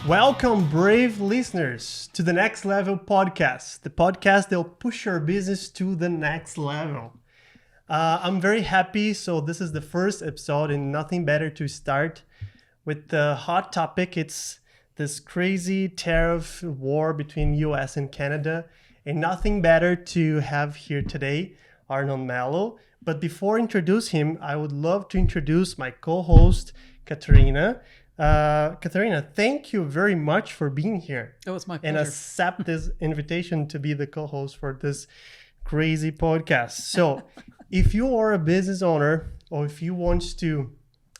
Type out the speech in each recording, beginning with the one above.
Welcome, brave listeners, to the Next Level podcast, the podcast that will push your business to the next level. I'm very happy. So this is the first episode, and nothing better to start with the hot topic. It's this crazy tariff war between U.S. and Canada, and nothing better to have here today, Arnon Melo. But before I introduce him, I would love to introduce my co-host, Catarina. Catarina, thank you very much for being here. Oh, it's my pleasure. And accept this invitation to be the co-host for this crazy podcast. So if you are a business owner, or if you want to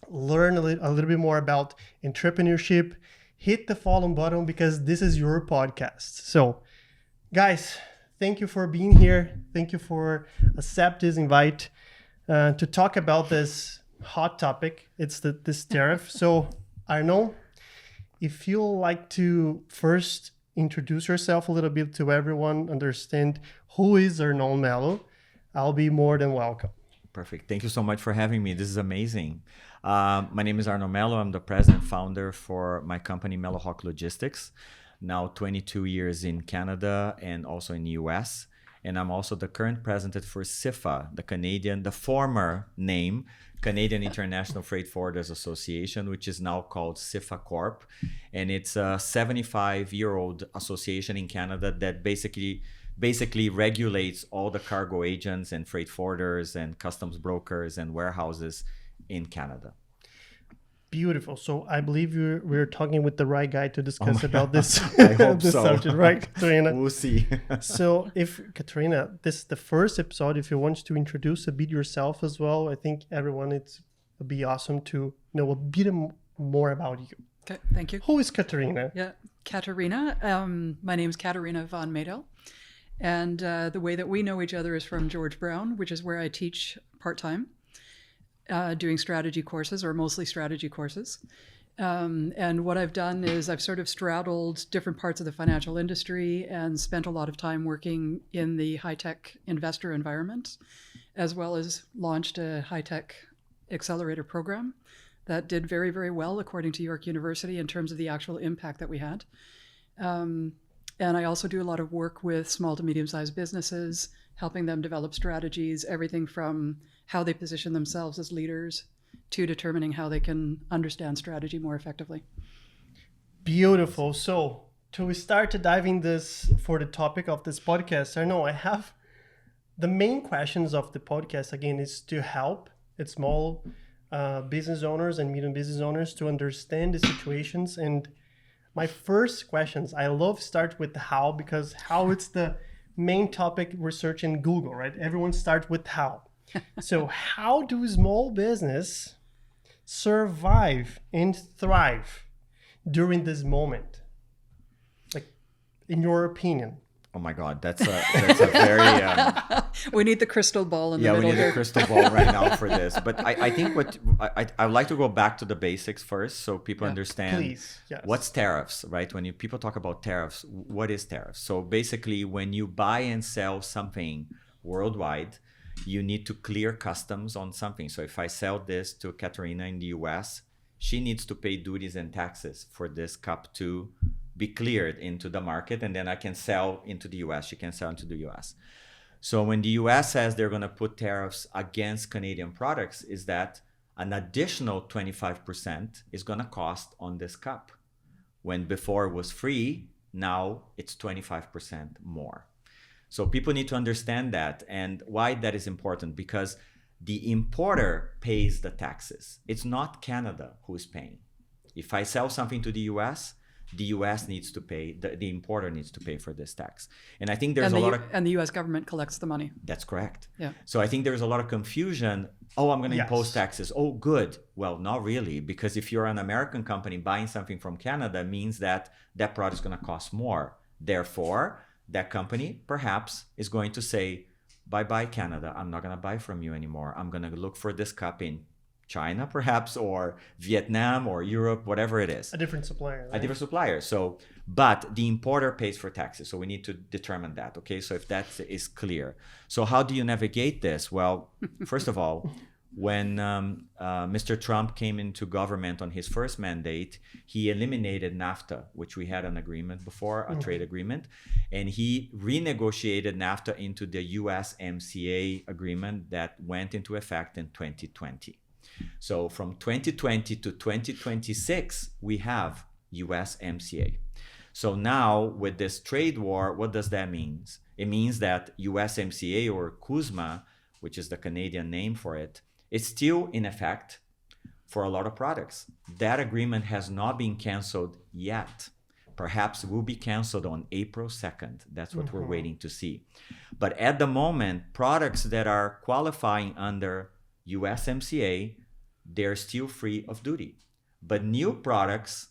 learn a little bit more about entrepreneurship, hit the follow button because this is your podcast. So guys, thank you for being here. Thank you for accept this invite to talk about this hot topic. It's this tariff. So Arnon, if you'd like to first introduce yourself a little bit to everyone, understand who is Arnon Melo, I'll be more than welcome. Perfect. Thank you so much for having me. This is amazing. My name is Arnon Melo. I'm the president founder for my company, MELLOHAWK Logistics. Now 22 years in Canada and also in the U.S. And I'm also the current president for CIFFA, the former name, Canadian International Freight Forwarders Association, which is now called CIFFA Corp. And it's a 75-year-old association in Canada that basically regulates all the cargo agents and freight forwarders and customs brokers and warehouses in Canada. Beautiful. So I believe we're talking with the right guy to discuss about this, I hope this so. subject, right, Catarina? We'll see. So if, Catarina, this is the first episode, if you want to introduce a bit yourself as well, I think everyone, it would be awesome to know a bit more about you. Okay, thank you. Who is Catarina? Yeah, Catarina. My name is Catarina von Maydell. And the way that we know each other is from George Brown, which is where I teach part-time. Doing strategy courses, or mostly strategy courses. And what I've done is I've sort of straddled different parts of the financial industry and spent a lot of time working in the high-tech investor environment, as well as launched a high-tech accelerator program that did very, very well, according to York University, in terms of the actual impact that we had. And I also do a lot of work with small to medium-sized businesses, helping them develop strategies, everything from how they position themselves as leaders to determining how they can understand strategy more effectively. Beautiful. So to start to diving this for the topic of this podcast, I know I have the main questions of the podcast, again, is to help small business owners and medium business owners to understand the situations. And my first questions, I love start with the how, because how it's the main topic research in Google, right? Everyone starts with how. So how do small business survive and thrive during this moment? Like, in your opinion? Oh my God, that's a very... we need the crystal ball in the middle we need here. the crystal ball right now for this. But I think I'd like to go back to the basics first so people understand. Please, yes. What's tariffs, right? When people talk about tariffs, what is tariffs? So basically, when you buy and sell something worldwide, you need to clear customs on something. So if I sell this to Catarina in the US, she needs to pay duties and taxes for this cup to be cleared into the market, and then I can sell into the US. She can sell into the US. So when the US says they're going to put tariffs against Canadian products, is that an additional 25% is going to cost on this cup. When before it was free, now it's 25% more. So people need to understand that, and why that is important, because the importer pays the taxes. It's not Canada who is paying. If I sell something to the US needs to pay, the importer needs to pay for this tax. And I think there's And the US government collects the money. That's correct. Yeah. So I think there's a lot of confusion. Oh, I'm going to impose taxes. Oh, good. Well, not really, because if you're an American company buying something from Canada, means that that product is going to cost more. Therefore, that company perhaps is going to say, bye-bye, Canada. I'm not going to buy from you anymore. I'm going to look for this cup in China, perhaps, or Vietnam, or Europe, whatever it is. A different supplier. Right? A different supplier. So, but the importer pays for taxes. So we need to determine that. Okay. So if that is clear. So how do you navigate this? Well, first of all, when Mr. Trump came into government on his first mandate, he eliminated NAFTA, which we had an agreement before, a trade agreement, and he renegotiated NAFTA into the USMCA agreement that went into effect in 2020. So from 2020 to 2026, we have USMCA. So now with this trade war, what does that mean? It means that USMCA, or CUSMA, which is the Canadian name for it, is still in effect for a lot of products. That agreement has not been canceled yet. Perhaps will be canceled on April 2nd. That's what we're waiting to see. But at the moment, products that are qualifying under USMCA, they're still free of duty. But new products,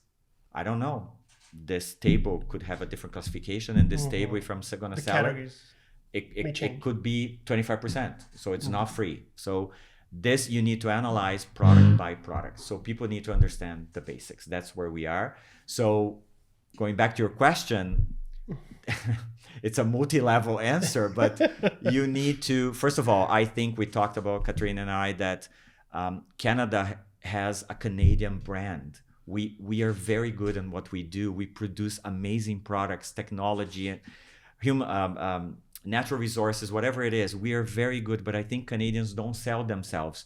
I don't know. This table could have a different classification, and this table, if I'm going to sell it could be 25%. So it's not free. So this you need to analyze product by product. So people need to understand the basics. That's where we are. So going back to your question, it's a multi-level answer, but you need to, first of all, I think we talked about, Catarina and I, that Canada has a Canadian brand. We are very good in what we do. We produce amazing products, technology, and human, natural resources, whatever it is. We are very good, but I think Canadians don't sell themselves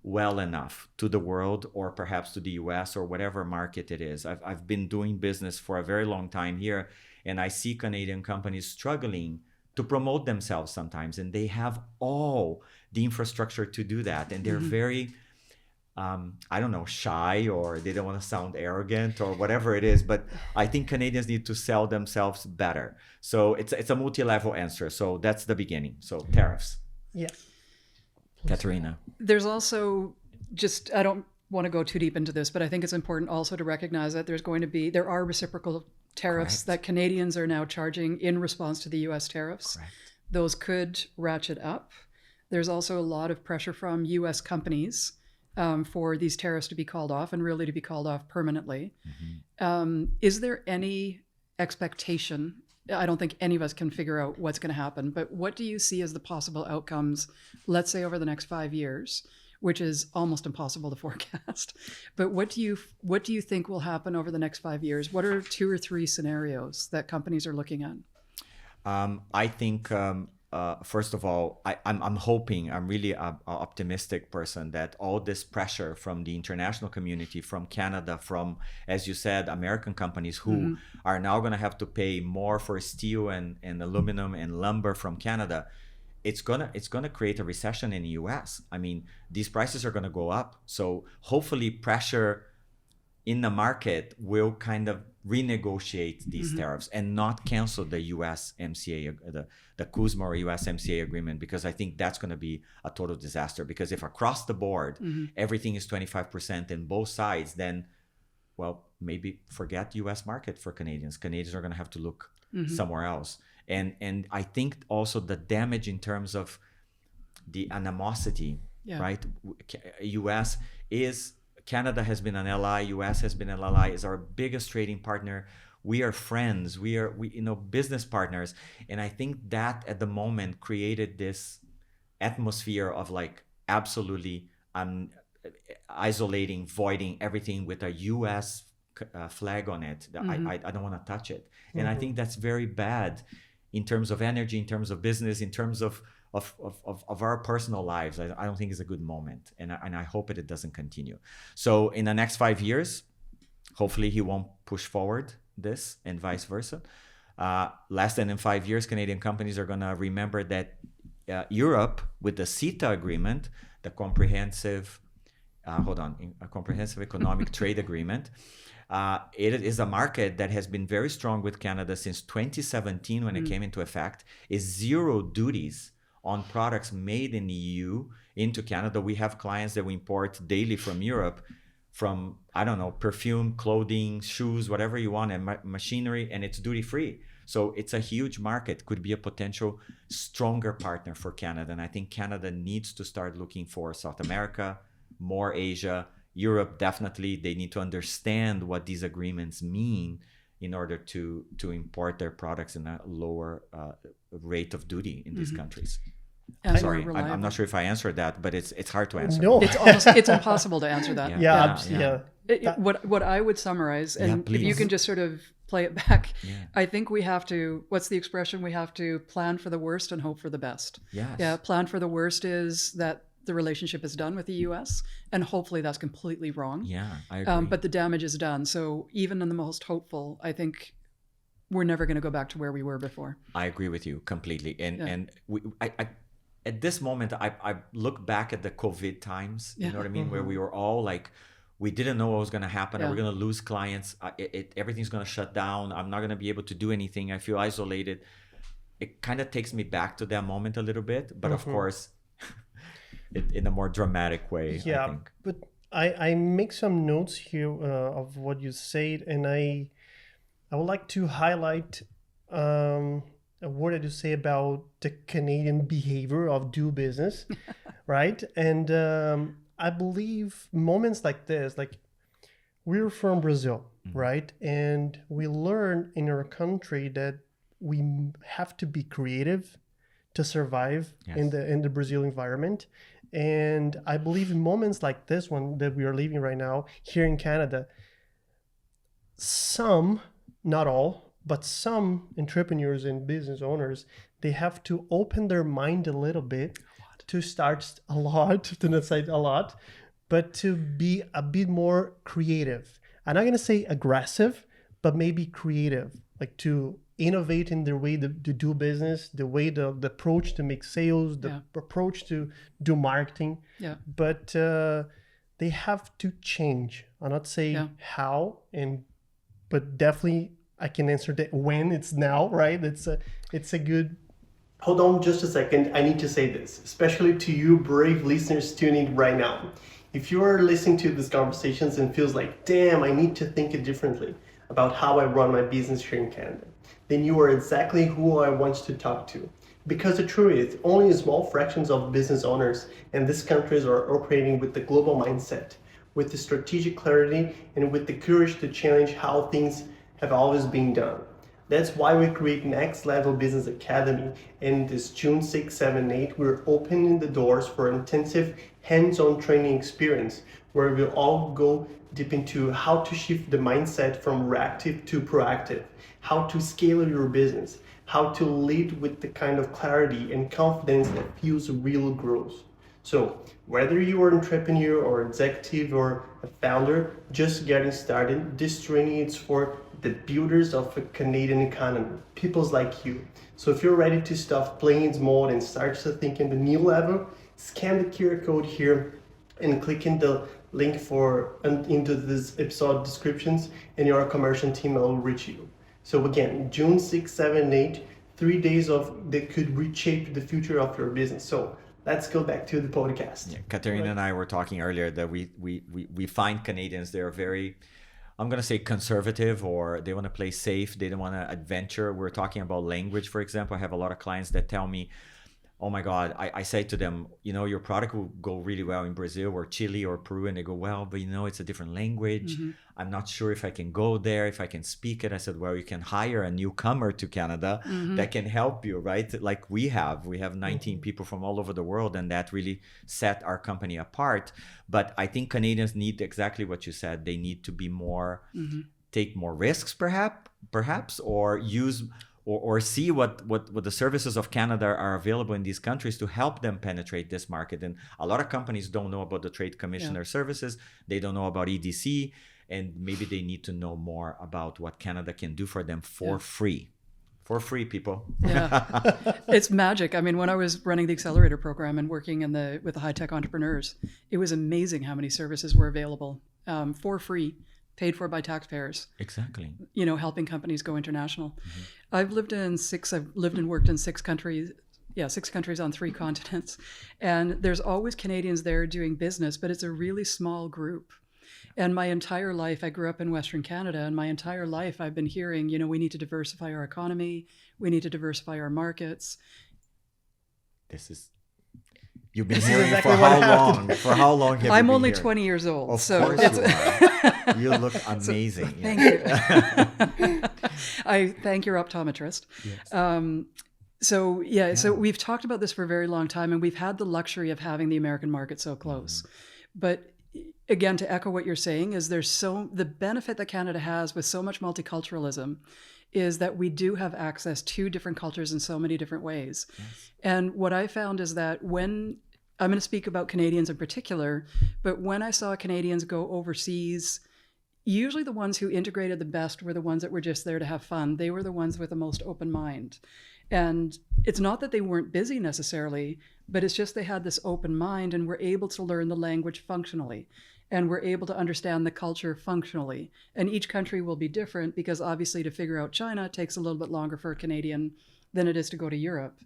well enough to the world, or perhaps to the US, or whatever market it is. I've been doing business for a very long time here, and I see Canadian companies struggling to promote themselves sometimes, and they have all the infrastructure to do that, and they're very I don't know, shy, or they don't want to sound arrogant, or whatever it is. But I think Canadians need to sell themselves better. So it's a multi-level answer. So that's the beginning. So tariffs. Yeah. Catarina. There's also just, I don't want to go too deep into this, but I think it's important also to recognize that there are reciprocal tariffs that Canadians are now charging in response to the US tariffs. Correct. Those could ratchet up. There's also a lot of pressure from US companies for these tariffs to be called off, and really to be called off permanently. Is there any expectation? I don't think any of us can figure out what's going to happen, but what do you see as the possible outcomes, let's say over the next 5 years, which is almost impossible to forecast? But what do you think will happen over the next 5 years? What are 2 or 3 scenarios that companies are looking at? I think first of all, I'm hoping, I'm really an optimistic person, that all this pressure from the international community, from Canada, from, as you said, American companies who are now going to have to pay more for steel and aluminum and lumber from Canada, it's gonna create a recession in the US. I mean, these prices are going to go up. So hopefully pressure in the market will kind of renegotiate these tariffs and not cancel the USMCA, the CUSMA or USMCA agreement, because I think that's going to be a total disaster. Because if across the board everything is 25% in both sides, then, well, maybe forget US market for Canadians. Canadians are going to have to look somewhere else. And I think also the damage in terms of the animosity, right? Canada has been an ally, US has been an ally, is our biggest trading partner. We are friends, we business partners. And I think that at the moment created this atmosphere of like absolutely isolating, voiding everything with a US flag on it. I don't want to touch it. And I think that's very bad in terms of energy, in terms of business, in terms of our personal lives. I don't think it's a good moment, and I hope it doesn't continue. So in the next 5 years, hopefully he won't push forward this, and vice versa. Less than in 5 years, Canadian companies are going to remember that Europe, with the CETA agreement, the comprehensive economic trade agreement, it is a market that has been very strong with Canada since 2017 when it came into effect, is zero duties on products made in the EU into Canada. We have clients that we import daily from Europe, from, I don't know, perfume, clothing, shoes, whatever you want, and machinery, and it's duty free. So it's a huge market, could be a potential stronger partner for Canada. And I think Canada needs to start looking for South America, more Asia, Europe. Definitely, they need to understand what these agreements mean in order to import their products in a lower rate of duty in these countries. and Sorry, more I'm reliable. not sure if I answered that, but it's hard to answer. No. It's impossible to answer that. What I would summarize, and if you can just sort of play it back, I think we have to, what's the expression? We have to plan for the worst and hope for the best. Yes. Yeah, plan for the worst is that the relationship is done with the U.S., and hopefully that's completely wrong. Yeah, I agree. But the damage is done. So even in the most hopeful, I think we're never going to go back to where we were before. I agree with you completely. And I at this moment, I look back at the COVID times, you know what I mean? Where we were all like, we didn't know what was going to happen. We're going to lose clients. Everything's going to shut down. I'm not going to be able to do anything. I feel isolated. It kind of takes me back to that moment a little bit, but of course, in a more dramatic way. Yeah, I think. but I make some notes here of what you said, and I would like to highlight what did you say about the Canadian behavior of do business, right? And I believe moments like this, like we're from Brazil, right? And we learn in our country that we have to be creative to survive in the Brazil environment. And I believe in moments like this one that we are living right now here in Canada, some, not all, but some entrepreneurs and business owners, they have to open their mind a little bit to start a lot, to not say a lot, but to be a bit more creative. I'm not going to say aggressive, but maybe creative, like to innovate in the way to do business, the way the approach to make sales, the approach to do marketing. Yeah. But they have to change. I'll not say how, but definitely I can answer that when. It's now, right? It's a good. Hold on just a second. I need to say this, especially to you brave listeners tuning right now. If you are listening to these conversations and feels like, damn, I need to think it differently about how I run my business here in Canada, then you are exactly who I want to talk to. Because the truth is, only small fractions of business owners in these countries are operating with the global mindset, with the strategic clarity, and with the courage to challenge how things have always been done. That's why we create Next Level Business Academy, and this June 6, 7, 8, we're opening the doors for intensive hands-on training experience, where we'll all go deep into how to shift the mindset from reactive to proactive, how to scale your business, how to lead with the kind of clarity and confidence that fuels real growth. So whether you are an entrepreneur or executive or a founder just getting started, this training is for the builders of a Canadian economy, peoples like you. So if you're ready to stop playing small and start to think in the new level, scan the QR code here and click in the link into this episode descriptions, and your commercial team will reach you. So again, June 6, 7, 8, 3 days that could reshape the future of your business. So let's go back to the podcast. Yeah, Catarina and I were talking earlier that we find Canadians, they're very, I'm going to say conservative, or they want to play safe. They don't want to adventure. We're talking about language, for example. I have a lot of clients that tell me, oh my God, I say to them, your product will go really well in Brazil or Chile or Peru. And they go, well, but it's a different language. Mm-hmm. I'm not sure if I can go there, if I can speak it. I said, well, you can hire a newcomer to Canada that can help you, right? Like we have 19 people from all over the world, and that really set our company apart. But I think Canadians need exactly what you said. They need to be more, take more risks perhaps, or use or see what the services of Canada are available in these countries to help them penetrate this market. And a lot of companies don't know about the Trade Commissioner services. They don't know about EDC, and maybe they need to know more about what Canada can do for them for free. For free, people. Yeah, it's magic. I mean, when I was running the accelerator program and working with the high-tech entrepreneurs, it was amazing how many services were available for free, paid for by taxpayers. Exactly. Helping companies go international. I've lived and worked in 6 countries. 6 countries on 3 continents. And there's always Canadians there doing business, but it's a really small group. And my entire life, I grew up in Western Canada, and my entire life I've been hearing, we need to diversify our economy. We need to diversify our markets. You've been hearing exactly for how long? For how long have you been I'm only here? 20 years old. Of so course you are. You look amazing. Thank you. I thank your optometrist. Yes. So so we've talked about this for a very long time, and we've had the luxury of having the American market so close. But again, to echo what you're saying, is the benefit that Canada has with so much multiculturalism is that we do have access to different cultures in so many different ways. Yes. And what I found is that when I'm going to speak about Canadians in particular, but when I saw Canadians go overseas, usually the ones who integrated the best were the ones that were just there to have fun. They were the ones with the most open mind. And it's not that they weren't busy necessarily, but it's just they had this open mind and were able to learn the language functionally and were able to understand the culture functionally. And each country will be different because obviously to figure out China takes a little bit longer for a Canadian than it is to go to Europe.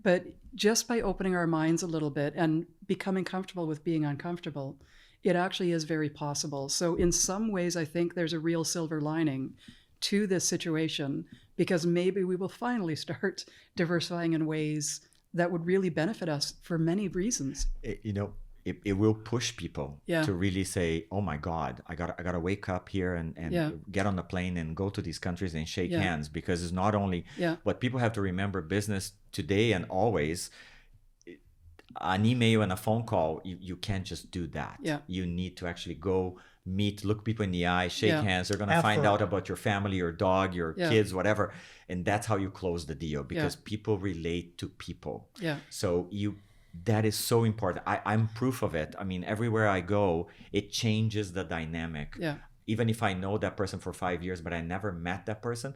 But just by opening our minds a little bit and becoming comfortable with being uncomfortable, it actually is very possible. So in some ways, I think there's a real silver lining to this situation, because maybe we will finally start diversifying in ways that would really benefit us for many reasons. It will push people to really say, oh my God, I gotta wake up here and get on the plane and go to these countries and shake hands, because it's not only what people have to remember. Business today and always, an email and a phone call, you can't just do that. You need to actually go meet, look people in the eye, shake hands. They're going to find out about your family, your dog, your kids, whatever. And that's how you close the deal, because people relate to people. So that is so important. I'm proof of it. I mean, everywhere I go, it changes the dynamic. Even if I know that person for 5 years, but I never met that person,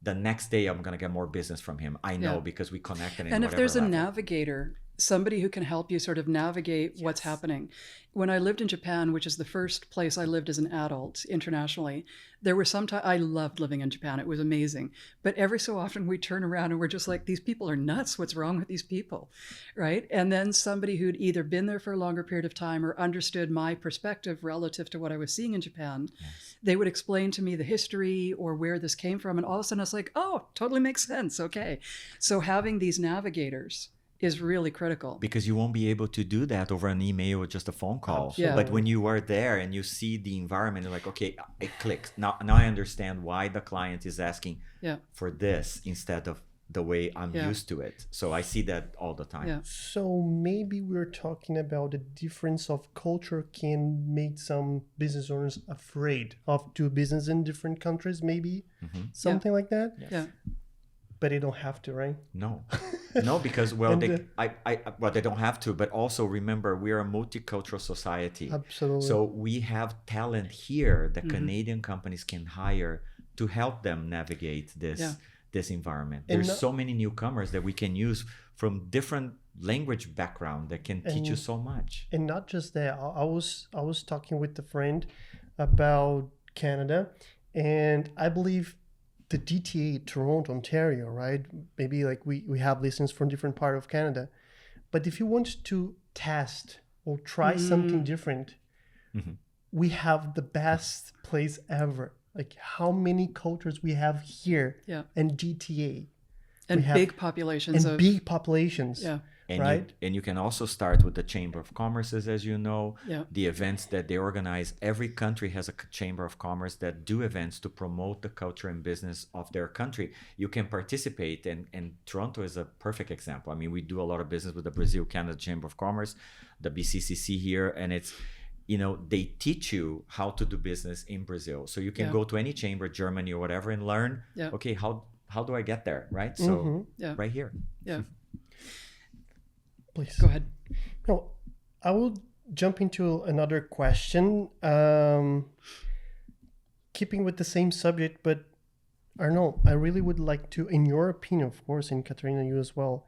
the next day I'm going to get more business from him. I know, because we connected. And if there's a navigator, somebody who can help you sort of navigate what's happening. When I lived in Japan, which is the first place I lived as an adult internationally, there were some I loved living in Japan. It was amazing. But every so often we turn around and we're just like, these people are nuts. What's wrong with these people? Right? And then somebody who'd either been there for a longer period of time or understood my perspective relative to what I was seeing in Japan, they would explain to me the history or where this came from. And all of a sudden I was like, oh, totally makes sense. Okay. So having these navigators is really critical, because you won't be able to do that over an email or just a phone call. But when you are there and you see the environment, you're like, okay, it clicks. Now I understand why the client is asking for this instead of the way I'm used to it. So I see that all the time. So maybe we're talking about the difference of culture can make some business owners afraid of doing business in different countries, maybe something like that. But they don't have to, right? No, because they don't have to. But also remember, we are a multicultural society. Absolutely. So we have talent here that Canadian companies can hire to help them navigate this environment. There's so many newcomers that we can use from different language background that can teach you so much. And not just that. I was talking with a friend about Canada, and I believe the GTA, Toronto, Ontario, right? Maybe like we have listeners from different part of Canada. But if you want to test or try something different, we have the best place ever. Like how many cultures we have here in GTA. And big populations. Big populations. And you can also start with the Chamber of Commerces, as you know, the events that they organize. Every country has a Chamber of Commerce that do events to promote the culture and business of their country. You can participate, and Toronto is a perfect example. I mean, we do a lot of business with the Brazil-Canada Chamber of Commerce, the BCCC here, and it's, they teach you how to do business in Brazil. So you can go to any chamber, Germany or whatever, and learn, okay, how do I get there, right? So right here. Please. Go ahead. No, I will jump into another question. Keeping with the same subject, but Arnon, I really would like to, in your opinion, of course, and Catarina, you as well,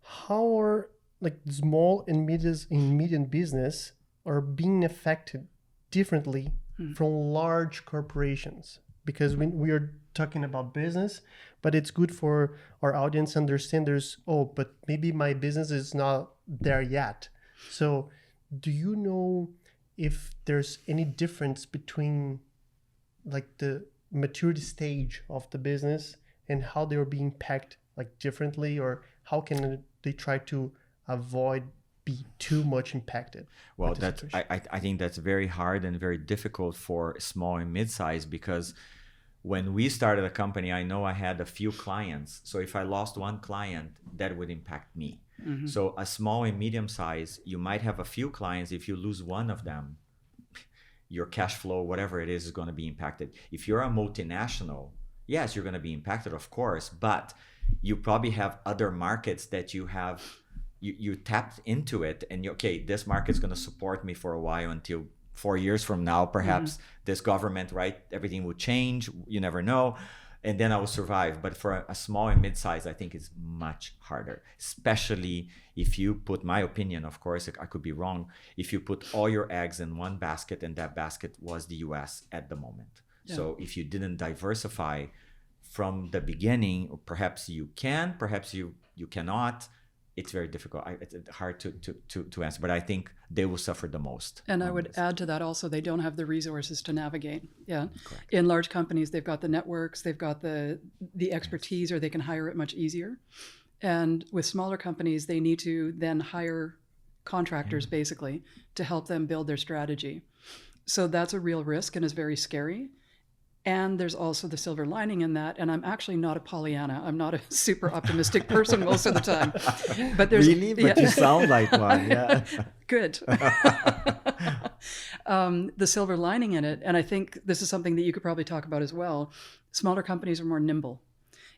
how are like small and medium business are being affected differently from large corporations? Because when we are talking about business, but it's good for our audience to understand but maybe my business is not there yet. So do you know if there's any difference between like the maturity stage of the business and how they are being packed like differently, or how can they try to avoid be too much impacted? Well, I think that's very hard and very difficult for small and mid-size, because when we started a company, I know I had a few clients. So if I lost one client, that would impact me. Mm-hmm. So a small and medium size, you might have a few clients. If you lose one of them, your cash flow, whatever it is going to be impacted. If you're a multinational, yes, you're going to be impacted, of course, but you probably have other markets that you have, you tapped into it, and okay, this market's going to support me for a while until 4 years from now, perhaps this government, right? Everything will change. You never know. And then I will survive. But for a small and mid-size, I think it's much harder, especially if you put, my opinion, of course, I could be wrong, if you put all your eggs in one basket, and that basket was the US at the moment. Yeah. So if you didn't diversify from the beginning, perhaps you can, perhaps you cannot. It's very difficult. It's hard to answer, but I think they will suffer the most. And I would add to that also, they don't have the resources to navigate. Yeah. Correct. In large companies, they've got the networks, they've got the expertise, or they can hire it much easier. And with smaller companies, they need to then hire contractors basically to help them build their strategy. So that's a real risk and is very scary. And there's also the silver lining in that. And I'm actually not a Pollyanna. I'm not a super optimistic person most of the time. But there's really, but you sound like one. Yeah. Good. The silver lining in it, and I think this is something that you could probably talk about as well. Smaller companies are more nimble.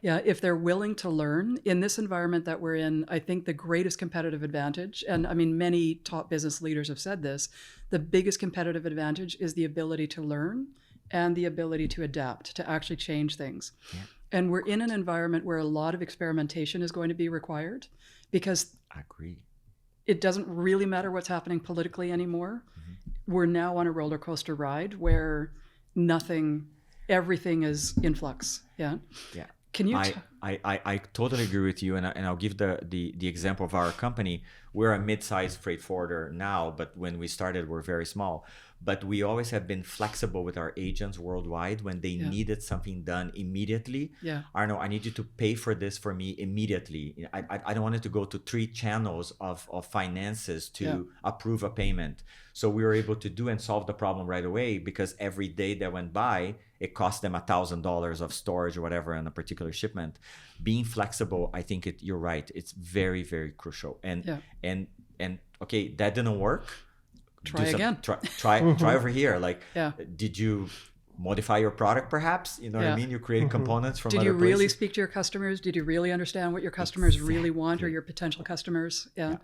Yeah, if they're willing to learn in this environment that we're in, I think the greatest competitive advantage, and I mean, many top business leaders have said this, the biggest competitive advantage is the ability to learn and the ability to adapt, to actually change things. Yeah. And we're in an environment where a lot of experimentation is going to be required, because I agree. It doesn't really matter what's happening politically anymore. Mm-hmm. We're now on a roller coaster ride where everything is in flux. Yeah. Yeah. Can you? I totally agree with you, and I'll give the example of our company. We're a mid-sized freight forwarder now, but when we started, we're very small. But we always have been flexible with our agents worldwide when they needed something done immediately. Yeah. Arno, I need you to pay for this for me immediately. I don't want it to go to 3 channels of finances to approve a payment. So we were able to do and solve the problem right away, because every day that went by, it cost them $1,000 of storage or whatever on a particular shipment. Being flexible, I think you're right. It's very, very crucial. And okay, that didn't work. Try again. Try over here. Like, did you modify your product perhaps? You know what I mean? You created components from other places. Did you really speak to your customers? Did you really understand what your customers really want, or your potential customers? Yeah.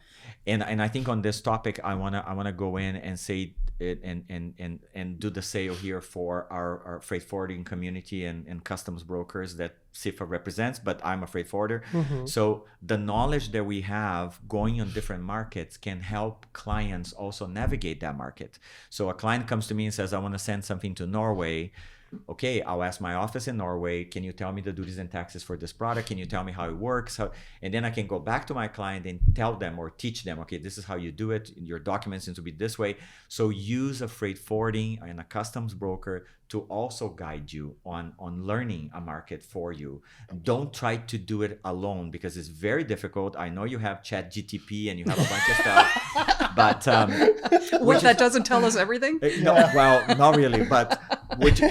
And I think on this topic, I wanna go in and say it and do the sale here for our freight forwarding community and customs brokers that CIFFA represents, but I'm a freight forwarder. Mm-hmm. So the knowledge that we have going on different markets can help clients also navigate that market. So a client comes to me and says, I want to send something to Norway. Okay, I'll ask my office in Norway, can you tell me the duties and taxes for this product? Can you tell me how it works? And then I can go back to my client and tell them or teach them, okay, this is how you do it. Your documents need to be this way. So use a freight forwarding and a customs broker to also guide you on learning a market for you. Don't try to do it alone, because it's very difficult. I know you have ChatGTP and you have a bunch of stuff, but that doesn't tell us everything. No, well, not really, but which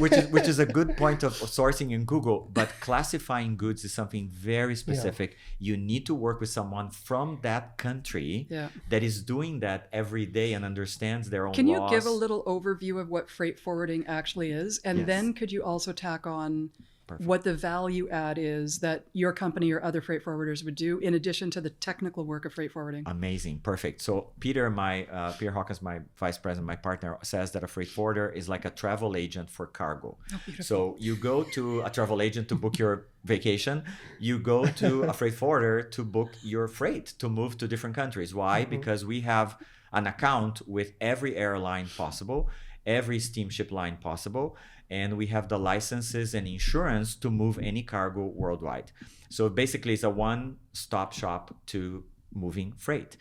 is a good point of sourcing in Google. But classifying goods is something very specific. You need to work with someone from that country that is doing that every day and understands their own Can you laws. give a little overview of what freight forwarding actually is? And then could you also tack on what the value add is that your company or other freight forwarders would do in addition to the technical work of freight forwarding? Amazing. Perfect. So Peter Hawkins, my vice president, my partner, says that a freight forwarder is like a travel agent for cargo. Oh, beautiful. So you go to a travel agent to book your vacation. You go to a freight forwarder to book your freight to move to different countries. Why? Mm-hmm. Because we have an account with every airline possible, every steamship line possible, and we have the licenses and insurance to move any cargo worldwide. So basically it's a one-stop shop to moving freight.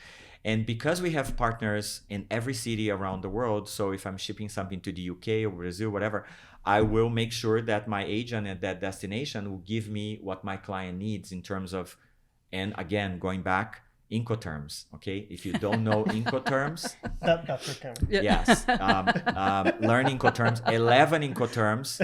And because we have partners in every city around the world, so if I'm shipping something to the UK or Brazil, whatever, I will make sure that my agent at that destination will give me what my client needs in terms of, and again, going back, Incoterms, okay? If you don't know Incoterms, That's your term. yes, learn Incoterms. 11 Incoterms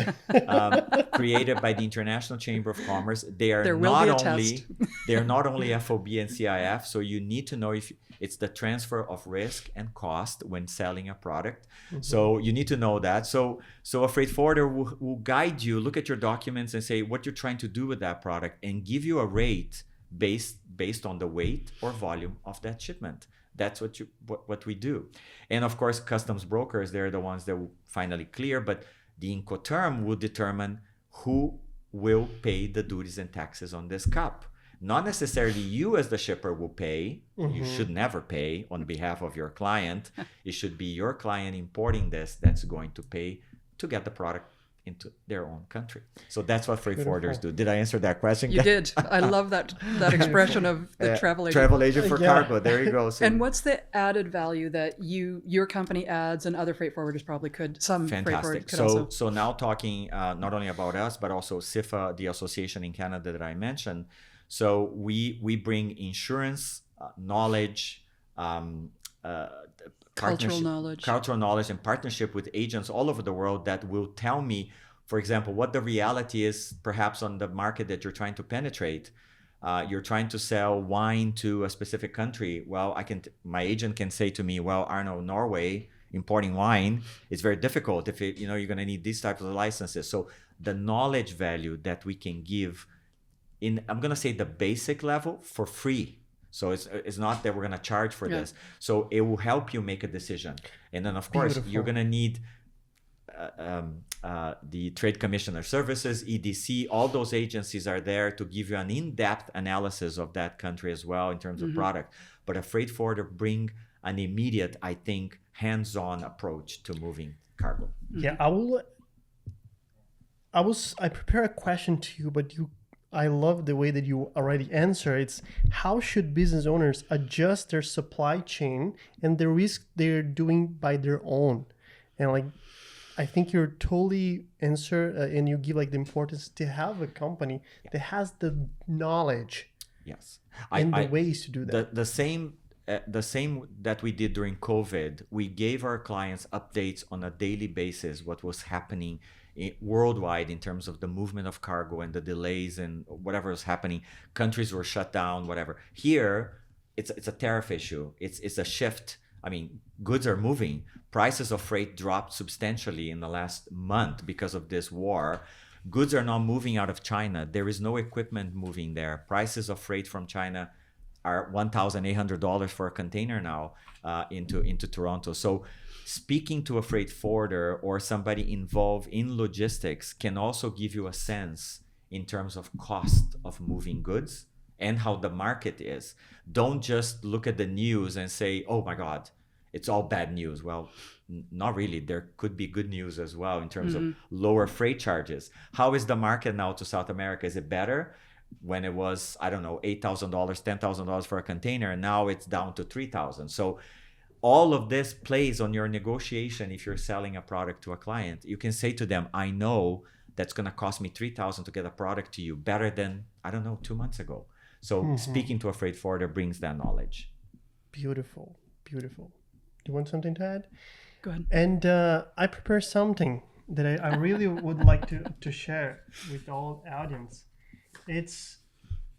created by the International Chamber of Commerce. There will be a test. They're not only FOB and CIF, so you need to know if it's the transfer of risk and cost when selling a product. So you need to know that. So a freight forwarder will guide you, look at your documents and say what you're trying to do with that product and give you a rate based on the weight or volume of that shipment. That's what we do. And of course, customs brokers, they're the ones that will finally clear, but the Incoterm will determine who will pay the duties and taxes on this cup. Not necessarily you as the shipper will pay. You should never pay on behalf of your client. It should be your client importing this that's going to pay to get the product into their own country. So that's what freight forwarders do. Did I answer that question? You did. I love that expression of the travel agent. Travel agent for cargo. There you go. So, and what's the added value that your company adds and other freight forwarders probably could? Some freight forwarders could also. So now talking not only about us, but also CIFFA, the association in Canada that I mentioned. So we bring insurance, knowledge, cultural knowledge and partnership with agents all over the world that will tell me, for example, what the reality is perhaps on the market that you're trying to penetrate. You're trying to sell wine to a specific country. Well, my agent can say to me, well, Arno, Norway, importing wine is very difficult if you're going to need these types of licenses. So the knowledge value that we can give I'm going to say the basic level for free. So it's not that we're going to charge for this. So it will help you make a decision. And then, of course, you're going to need the Trade Commissioner Services, EDC. All those agencies are there to give you an in-depth analysis of that country as well in terms of product. But a freight forwarder bring an immediate, I think, hands-on approach to moving cargo. Yeah, I prepare a question to you, but I love the way that you already answer. It's how should business owners adjust their supply chain and the risk they're doing by their own? And I think you're totally answer and you give the importance to have a company that has the knowledge. Yes, and the ways to do that. The same that we did during COVID. We gave our clients updates on a daily basis what was happening worldwide in terms of the movement of cargo and the delays and whatever was happening. Countries were shut down, whatever. Here, it's a tariff issue. It's a shift. I mean, goods are moving. Prices of freight dropped substantially in the last month because of this war. Goods are not moving out of China. There is no equipment moving there. Prices of freight from China are $1,800 for a container now into Toronto. So speaking to a freight forwarder or somebody involved in logistics can also give you a sense in terms of cost of moving goods and how the market is. Don't just look at the news and say, oh my God, it's all bad news. Well, not really. There could be good news as well in terms of lower freight charges. How is the market now to South America? Is it better? When it was, I don't know, $8,000, $10,000 for a container, and now it's down to $3,000. So all of this plays on your negotiation. If you're selling a product to a client, you can say to them, I know that's going to cost me $3,000 to get a product to you, better than, I don't know, 2 months ago. So speaking to a freight forwarder brings that knowledge. Beautiful. Do you want something to add? Go ahead. And I prepared something that I really would like to share with all audience. It's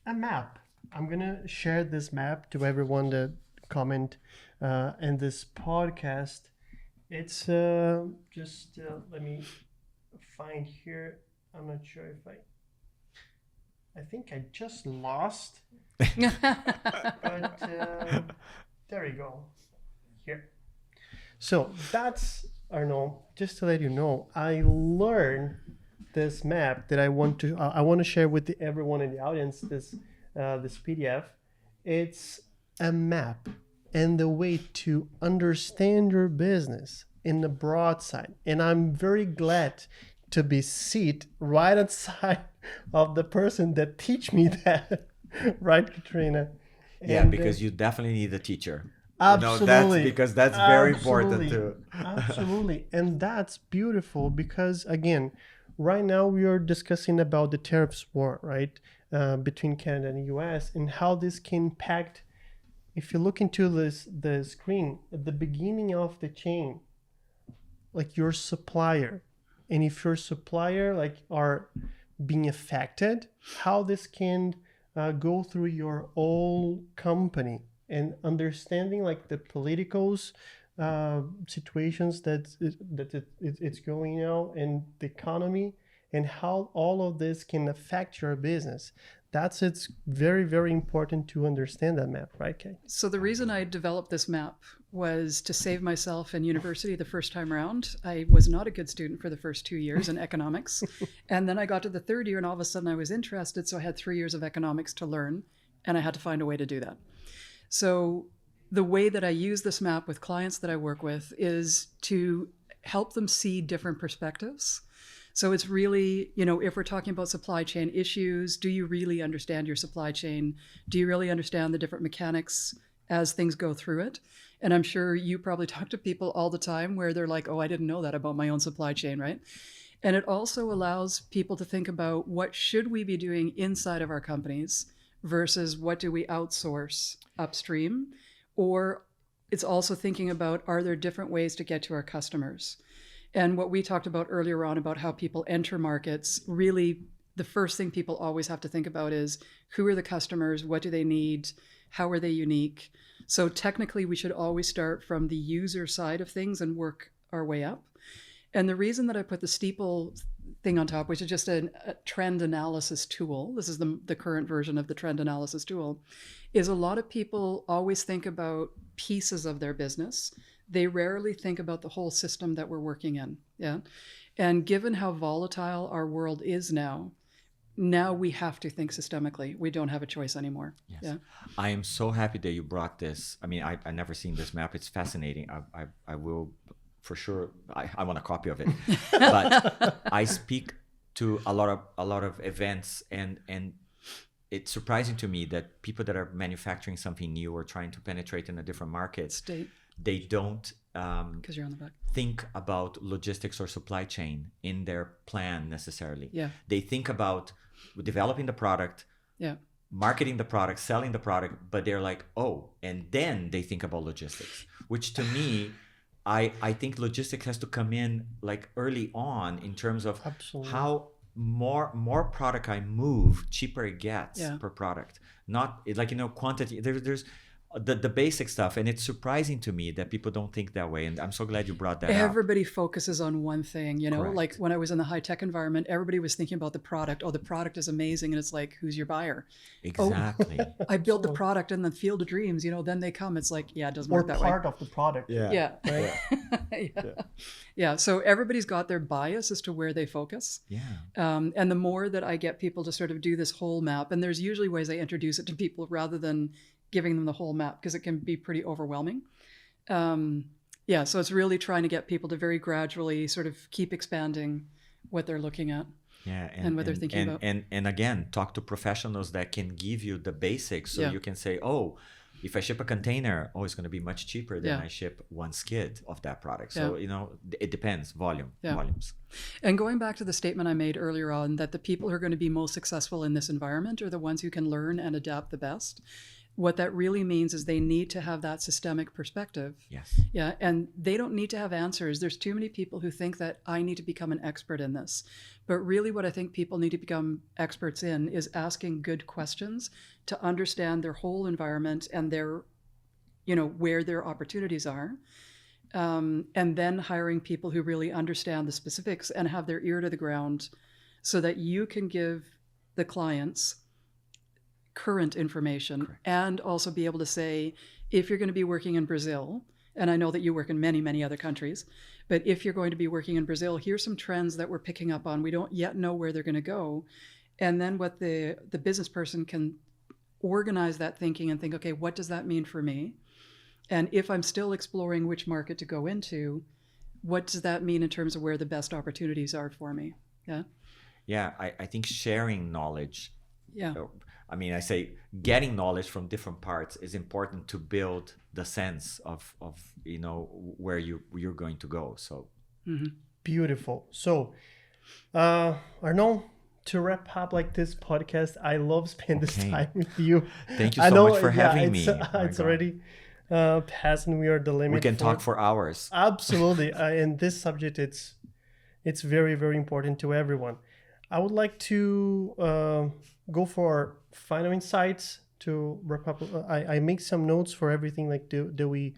a map. I'm going to share this map to everyone that comment in this podcast. It's just let me find here. I'm not sure if I think I just lost. But there we go. Here. So that's Arnon. Just to let you know, I learned this map that I want to share with everyone in the audience. This PDF. It's a map and the way to understand your business in the broad side. And I'm very glad to be seated right outside of the person that teach me that. Right, Catarina? Yeah, because you definitely need a teacher. Absolutely. That's very important too. Absolutely. And that's beautiful because, again, right now we are discussing about the tariffs war, right, between Canada and the U.S. and how this can impact if you look into the screen at the beginning of the chain, like your supplier, and if your supplier like are being affected, how this can go through your whole company, and understanding like the politicals situations it's going now, and the economy, and how all of this can affect your business. It's very, very important to understand that map, right, Kay? So the reason I developed this map was to save myself in university the first time around. I was not a good student for the first 2 years in economics. And then I got to the third year and all of a sudden I was interested. So I had 3 years of economics to learn and I had to find a way to do that. So the way that I use this map with clients that I work with is to help them see different perspectives. So it's really, if we're talking about supply chain issues, do you really understand your supply chain? Do you really understand the different mechanics as things go through it? And I'm sure you probably talk to people all the time where they're like, oh, I didn't know that about my own supply chain, right? And it also allows people to think about what should we be doing inside of our companies versus what do we outsource upstream? Or it's also thinking about, are there different ways to get to our customers? And what we talked about earlier on about how people enter markets, really the first thing people always have to think about is who are the customers, what do they need, how are they unique? So technically we should always start from the user side of things and work our way up. And the reason that I put the steeple thing on top, which is just a trend analysis tool, this is the current version of the trend analysis tool, is a lot of people always think about pieces of their business. They rarely think about the whole system that we're working in. Yeah. And given how volatile our world is now we have to think systemically. We don't have a choice anymore. Yes. Yeah. I am so happy that you brought this. I mean, I never seen this map. It's fascinating. I will for sure. I want a copy of it. But I speak to a lot of events, and it's surprising to me that people that are manufacturing something new or trying to penetrate in a different market, they don't because you're on the back. Think about logistics or supply chain in their plan necessarily. Yeah. They think about developing the product, marketing the product, selling the product, but they're like, oh, and then they think about logistics, which to me, I think logistics has to come in like early on in terms of Absolutely. how more product I move, cheaper it gets per product. Not like, quantity. There's the basic stuff, and it's surprising to me that people don't think that way, and I'm so glad you brought that up. Everybody focuses on one thing, Correct. Like when I was in the high-tech environment, everybody was thinking about the product. Oh, the product is amazing, and it's like, who's your buyer? Exactly. Oh, I build the product in the field of dreams, then they come. It's like, yeah, it doesn't work that way. Or part of the product. Yeah. Right? Yeah. So everybody's got their bias as to where they focus. Yeah. And the more that I get people to sort of do this whole map, and there's usually ways I introduce it to people rather than giving them the whole map, because it can be pretty overwhelming. So it's really trying to get people to very gradually sort of keep expanding what they're looking at. Yeah, and what they're thinking about. And again, talk to professionals that can give you the basics, so you can say, oh, if I ship a container, it's going to be much cheaper than I ship one skid of that product. So, it depends, volumes. And going back to the statement I made earlier on, that the people who are going to be most successful in this environment are the ones who can learn and adapt the best. What that really means is they need to have that systemic perspective. Yes. Yeah. And they don't need to have answers. There's too many people who think that I need to become an expert in this. But really what I think people need to become experts in is asking good questions to understand their whole environment and their, where their opportunities are. And then hiring people who really understand the specifics and have their ear to the ground so that you can give the clients current information. Correct. And also be able to say, if you're going to be working in Brazil, and I know that you work in many, many other countries, but if you're going to be working in Brazil, here's some trends that we're picking up on. We don't yet know where they're going to go. And then what the business person can organize that thinking and think, okay, what does that mean for me? And if I'm still exploring which market to go into, what does that mean in terms of where the best opportunities are for me? Yeah. Yeah, I think sharing knowledge. Yeah. I mean, I say getting knowledge from different parts is important to build the sense of where you're going to go. So Beautiful. So, Arnon, to wrap up like this podcast, I love spending this Okay. time with you. Thank you I so know, much for having me. It's, Oh my it's God. already passing. We are the limit. We can talk for hours. Absolutely. And this subject, it's very, very important to everyone. I would like to go for final insights to wrap up. I make some notes for everything like that we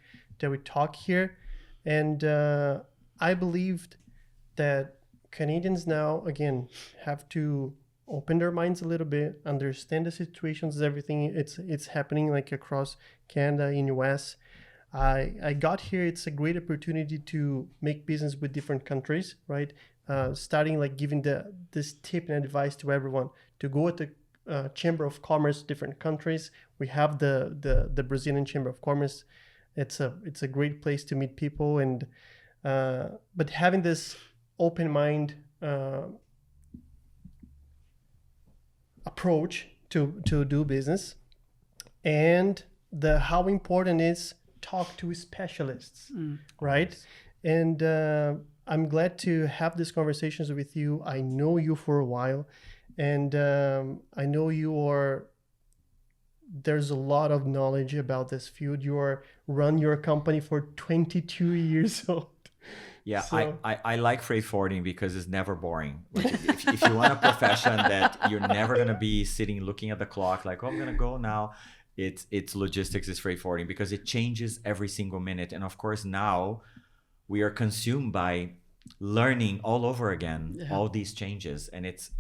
talk here, and I believed that Canadians now again have to open their minds a little bit, understand the situations, everything it's happening like across Canada, in US. I got here. It's a great opportunity to make business with different countries, right? Starting like giving this tip and advice to everyone to go at the Chamber of Commerce, different countries. We have the Brazilian Chamber of Commerce. It's a great place to meet people, and but having this open mind approach to do business, and how important is talk to specialists, right? And I'm glad to have these conversations with you. I know you for a while, and I know there's a lot of knowledge about this field. You run your company for 22 years old. Yeah, So- I like freight forwarding because it's never boring. Like if you want a profession that you're never gonna be sitting looking at the clock like, oh, I'm gonna go now. It's logistics, it's freight forwarding, because it changes every single minute. And of course now we are consumed by learning all over again all these changes, and it's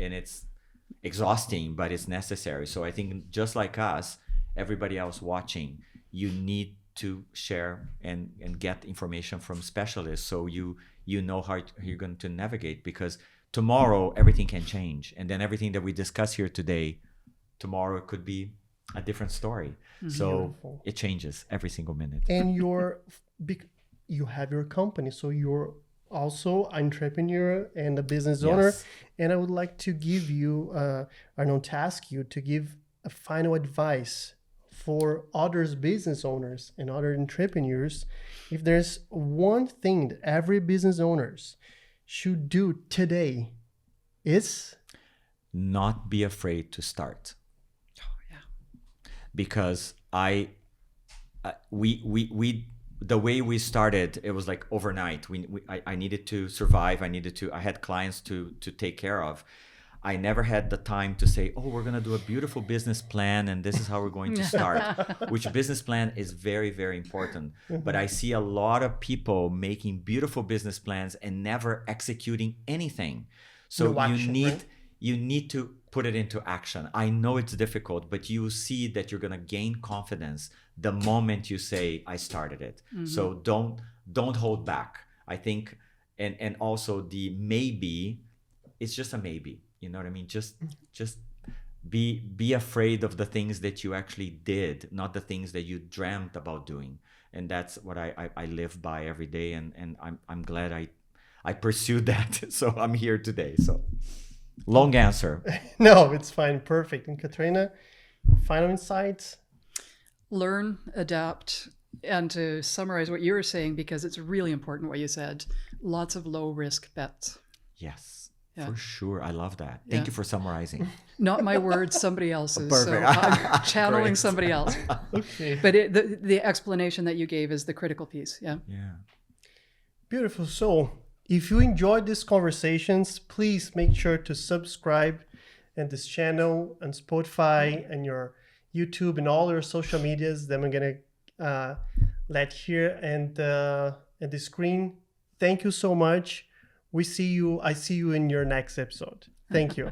exhausting, but it's necessary. So I think just like us, everybody else watching, you need to share and get information from specialists, so you know how you're going to navigate, because tomorrow everything can change, and then everything that we discuss here today, tomorrow it could be a different story. So Beautiful. it changes every single minute. And you have your company, so you're also an entrepreneur and a business owner. Yes. And I would like to give you, Arnon, to ask you to give a final advice for others business owners and other entrepreneurs. If there's one thing that every business owners should do today, is Not be afraid to start. Because we the way we started, it was like overnight. I needed to survive. I had clients to take care of. I never had the time to say, oh, we're going to do a beautiful business plan and this is how we're going to start, which business plan is very, very important. But I see a lot of people making beautiful business plans and never executing anything. So No action, right? you need to put it into action. I know it's difficult, but you see that you're going to gain confidence the moment you say, I started it. So don't hold back. I think, and also the maybe, it's just a maybe. You know what I mean? Just be afraid of the things that you actually did, not the things that you dreamt about doing. And that's what I live by every day. And I'm glad I pursued that. So I'm here today. So long answer. no, it's fine, perfect. And Catarina, final insights. Learn, adapt, and to summarize what you were saying, because it's really important what you said, lots of low risk bets. Yes. Yeah. For sure. I love that. Thank you for summarizing. Not my words, somebody else's. Perfect. So I'm channeling Great. somebody else. Okay. But the explanation that you gave is the critical piece. Yeah. Yeah. Beautiful. So if you enjoyed these conversations, please make sure to subscribe and this channel and Spotify and your YouTube and all your social medias that I'm going to let here and at the screen. Thank you so much. I see you in your next episode. Thank you.